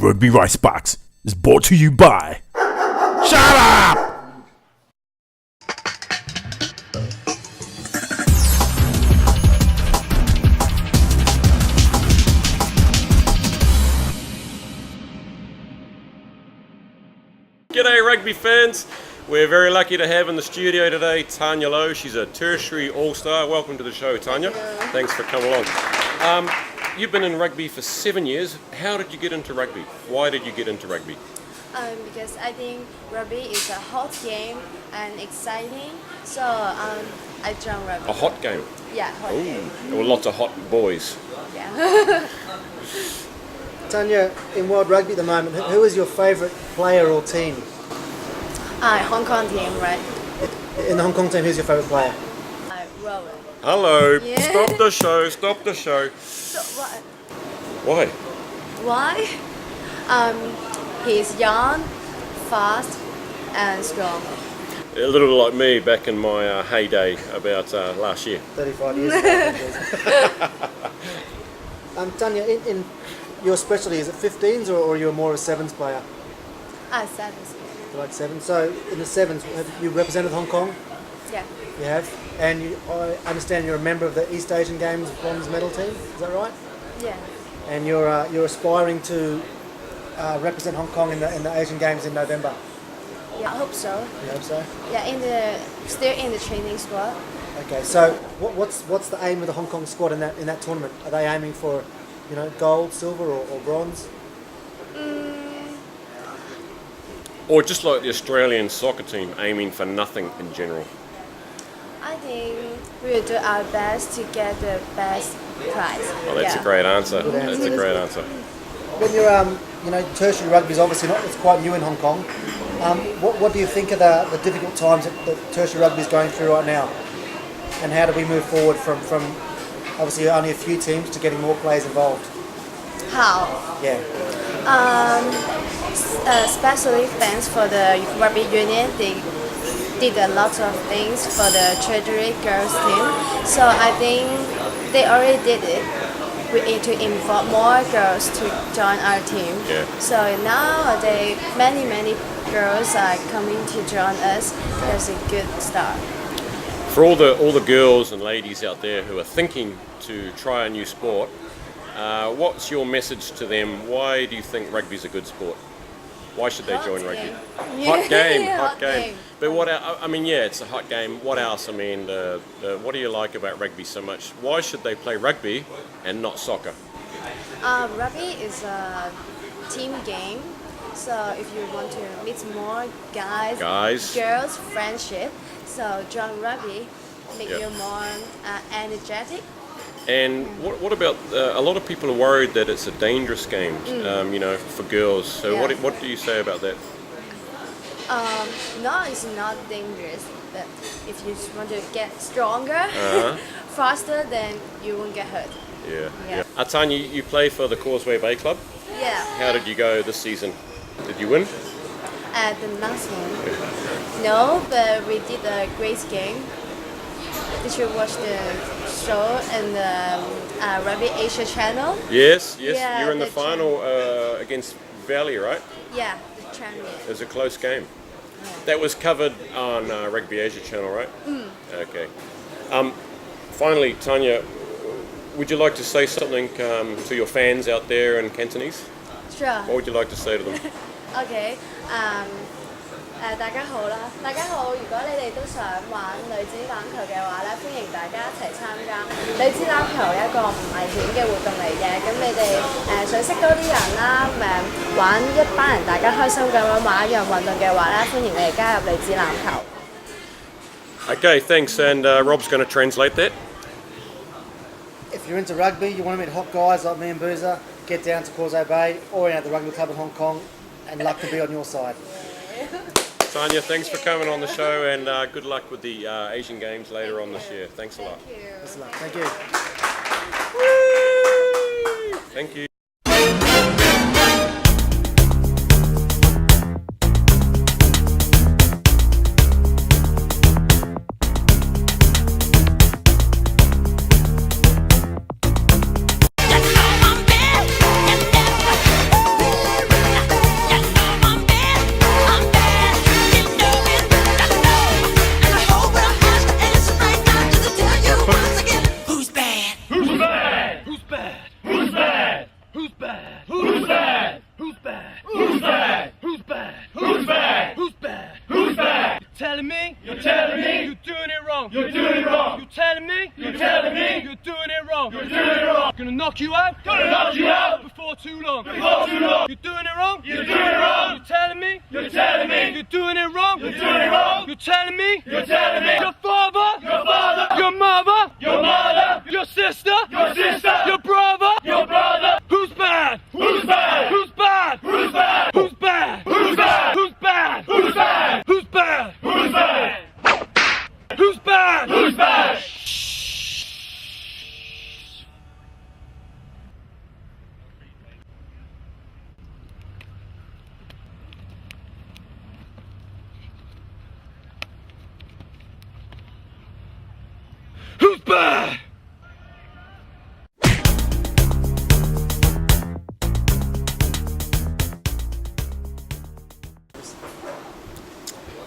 Rugby Rice Box is brought to you by... Shut up! G'day rugby fans. We're very lucky to have in the studio today Tanya Lowe. She's a tertiary all-star. Welcome to the show, Tanya. Thanks for coming along. You've been in rugby for 7 years. How did you get into rugby? Why did you get into rugby? Because I think rugby is a hot game and exciting, so I joined rugby. A hot game? Yeah, hot game. There were lots of hot boys. Yeah. Tanya, in World Rugby at the moment, who is your favourite player or team? Hong Kong team, right? In the Hong Kong team, who's your favourite player? Rowan. Hello. Yeah. Stop the show. Stop the show. So what? Why? Why? He's young, fast, and strong. A little like me back in my heyday about last year. 35 years ago. Tanya, in your specialty, is it 15s or you're more a sevens player? Sevens. You like sevens? So in the sevens, have you represented Hong Kong? Yeah. You have? And I understand you're a member of the East Asian Games bronze medal team, is that right? Yeah. And you're aspiring to represent Hong Kong in the Asian Games in November? Yeah, I hope so. You hope so? Yeah, still in the training squad. Okay, so what's the aim of the Hong Kong squad in that tournament? Are they aiming for, gold, silver, or bronze? Or just like the Australian soccer team, aiming for nothing in general? I think we will do our best to get the best prize. Well, that's a great answer. That's a great answer. When you're, tertiary rugby is obviously it's quite new in Hong Kong. What do you think of the difficult times that tertiary rugby is going through right now? And how do we move forward from obviously only a few teams to getting more players involved? How? Yeah. Especially thanks for the rugby union. They did a lot of things for the tertiary girls team. So I think they already did it. We need to involve more girls to join our team. Yeah. So nowadays, many girls are coming to join us. That's a good start. For all the girls and ladies out there who are thinking to try a new sport, what's your message to them? Why do you think rugby's a good sport? Why should they join rugby? Hot game, hot game. But what? It's a hot game. What else? What do you like about rugby so much? Why should they play rugby and not soccer? Rugby is a team game. So if you want to meet more girls, friendship. So join rugby, make you more energetic. And what about a lot of people are worried that it's a dangerous game, for girls. So what do you say about that? No, it's not dangerous. But if you want to get stronger, faster, then you won't get hurt. Yeah. Tanya, you play for the Causeway Bay Club. Yeah. How did you go this season? Did you win? The last one. No, but we did a great game. Did you watch the show in the Rugby Asia channel? Yes. Yeah, you were in the final against Valley, right? Yeah, the champion. It was a close game. Yeah. That was covered on Rugby Asia channel, right? Okay. Finally, Tanya, would you like to say something to your fans out there in Cantonese? Sure. What would you like to say to them? Okay. 大家好啦！大家好，如果你哋都想玩女子欖球嘅話咧，歡迎大家一齊參加。女子欖球一個唔危險嘅活動嚟嘅，咁你哋想識多啲人啦，玩一班人大家開心咁樣玩一樣運動嘅話咧，歡迎你哋加入女子欖球。Okay, thanks, and Rob's going to translate that. If you're into rugby, you want to meet hot guys like me and Boozer, get down to Causeway Bay or at the Rugby Club in Hong Kong, and luck to be on your side. Tanya, thanks for coming on the show, and good luck with the Asian Games later on this year. Thanks a lot. Thank you. Thank you. Who's bad? Who's bad? Who's bad? Who's bad? Who's bad? Who's bad? Who's bad? You're telling me? You're telling me? You're doing it wrong. You're doing it wrong. You're telling me? You're telling me? You're doing it wrong. You're doing it wrong. Gonna knock you out. Gonna knock you out. Before too long. Before too long. You're doing it wrong. You're doing it wrong. You're telling me? You're telling me? You're doing it wrong. You're doing it wrong. You're telling me? You're telling me? Your father. Your father. Your mother. Your mother. Your sister. Your sister. Your brother. Your brother. Who's bad? Who's bad? Who's bad? Who's bad? Who's bad? Who's bad? Who's bad? Who's bad? Who's bad? Who's bad? Who's bad? Who's bad? Who's bad?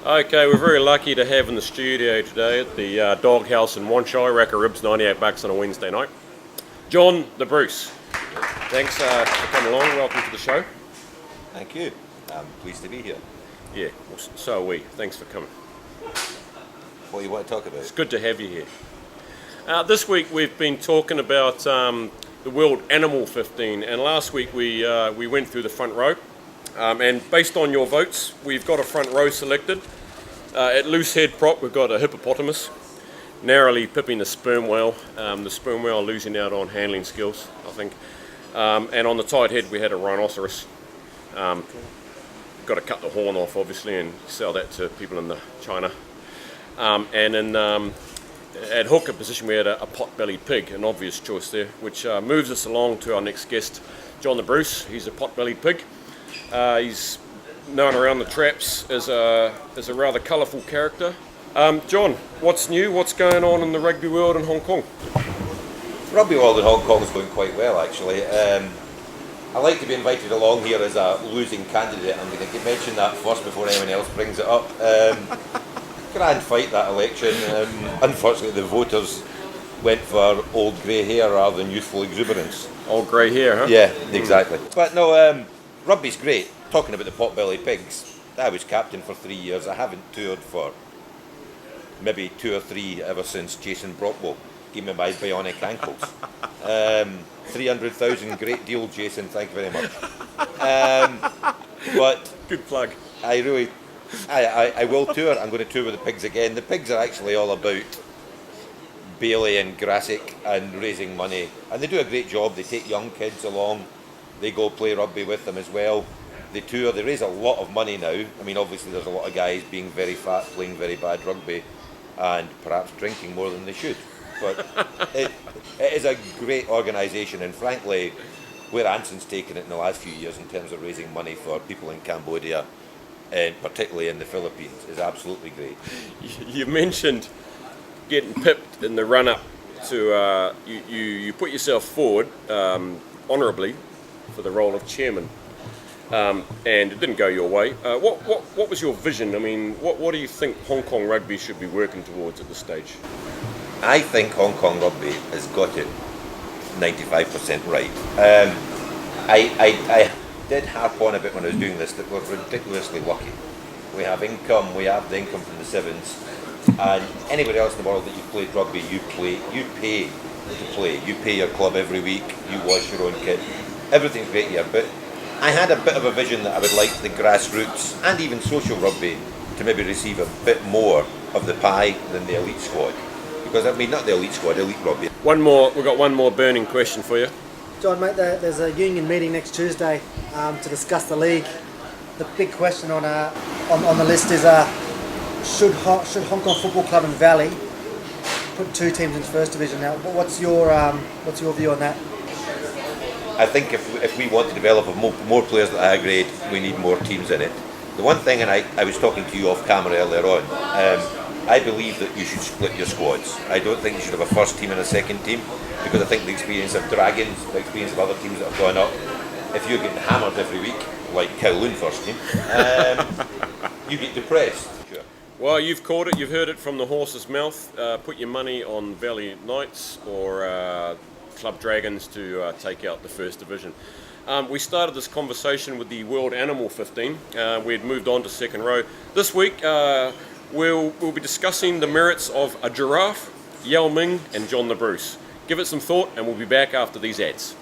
Okay, we're very lucky to have in the studio today at the Doghouse in Wanchai, rack of ribs, $98 on a Wednesday night, John the Bruce. Thanks for coming along. Welcome to the show. Thank you. I'm pleased to be here. Yeah, well, so are we. Thanks for coming. What do you want to talk about? It's good to have you here. This week we've been talking about the World Animal 15, and last week we went through the front row, and based on your votes, we've got a front row selected. At loose head prop, we've got a hippopotamus, narrowly pipping the sperm whale losing out on handling skills, I think. And on the tight head, we had a rhinoceros. Got to cut the horn off, obviously, and sell that to people in China. And in at hooker position, we had a pot-bellied pig, an obvious choice there, which moves us along to our next guest, John the Bruce. He's a pot-bellied pig. He's known around the traps as a rather colourful character. John, what's new? What's going on in the rugby world in Hong Kong? Rugby world in Hong Kong is going quite well, actually. I like to be invited along here as a losing candidate. I'm going to mention that first before anyone else brings it up. Grand fight, that election. Unfortunately, the voters went for old grey hair rather than youthful exuberance. Old grey hair, huh? Yeah, exactly. But no, rugby's great. Talking about the Potbellied Pigs, I was captain for 3 years. I haven't toured for maybe 2 or 3 ever since Jason Brockwell gave me my bionic ankles. 300,000, great deal, Jason. Thank you very much. But good plug. I will tour. I'm going to tour with the pigs again. The pigs are actually all about Bailey and Grassic and raising money, and they do a great job. They take young kids along. They go play rugby with them as well. They tour. They raise a lot of money now. I mean, obviously there's a lot of guys being very fat, playing very bad rugby, and perhaps drinking more than they should. But it is a great organisation, and frankly, where Anson's taken it in the last few years in terms of raising money for people in Cambodia, and particularly in the Philippines, is absolutely great. You mentioned getting pipped in the run-up to you put yourself forward honourably for the role of chairman, and it didn't go your way. What was your vision? I mean, what do you think Hong Kong rugby should be working towards at this stage? I think Hong Kong rugby has got it 95% right. I did harp on a bit when I was doing this that we're ridiculously lucky. We have income, we have the income from the sevens, and anybody else in the world that you've played rugby, you pay to play. You pay your club every week, you wash your own kit. Everything's great here, but I had a bit of a vision that I would like the grassroots and even social rugby to maybe receive a bit more of the pie than the elite squad. Because I mean, not the elite squad, elite rugby. We've got one more burning question for you. John, mate, there's a union meeting next Tuesday to discuss the league. The big question on the list is should Hong Kong Football Club and Valley put 2 teams in first division? Now, what's your view on that? I think if we want to develop more players at higher grade, we need more teams in it. The one thing, and I was talking to you off camera earlier on, I believe that you should split your squads. I don't think you should have a first team and a second team, because I think the experience of Dragons, the experience of other teams that have gone up, if you're getting hammered every week, like Kowloon first team, you get depressed. Sure. Well, you've caught it, you've heard it from the horse's mouth. Put your money on Valley Knights or Club Dragons to take out the first division. We started this conversation with the World Animal 15. We had moved on to second row. This week we'll be discussing the merits of a giraffe, Yao Ming and John the Bruce. Give it some thought and we'll be back after these ads.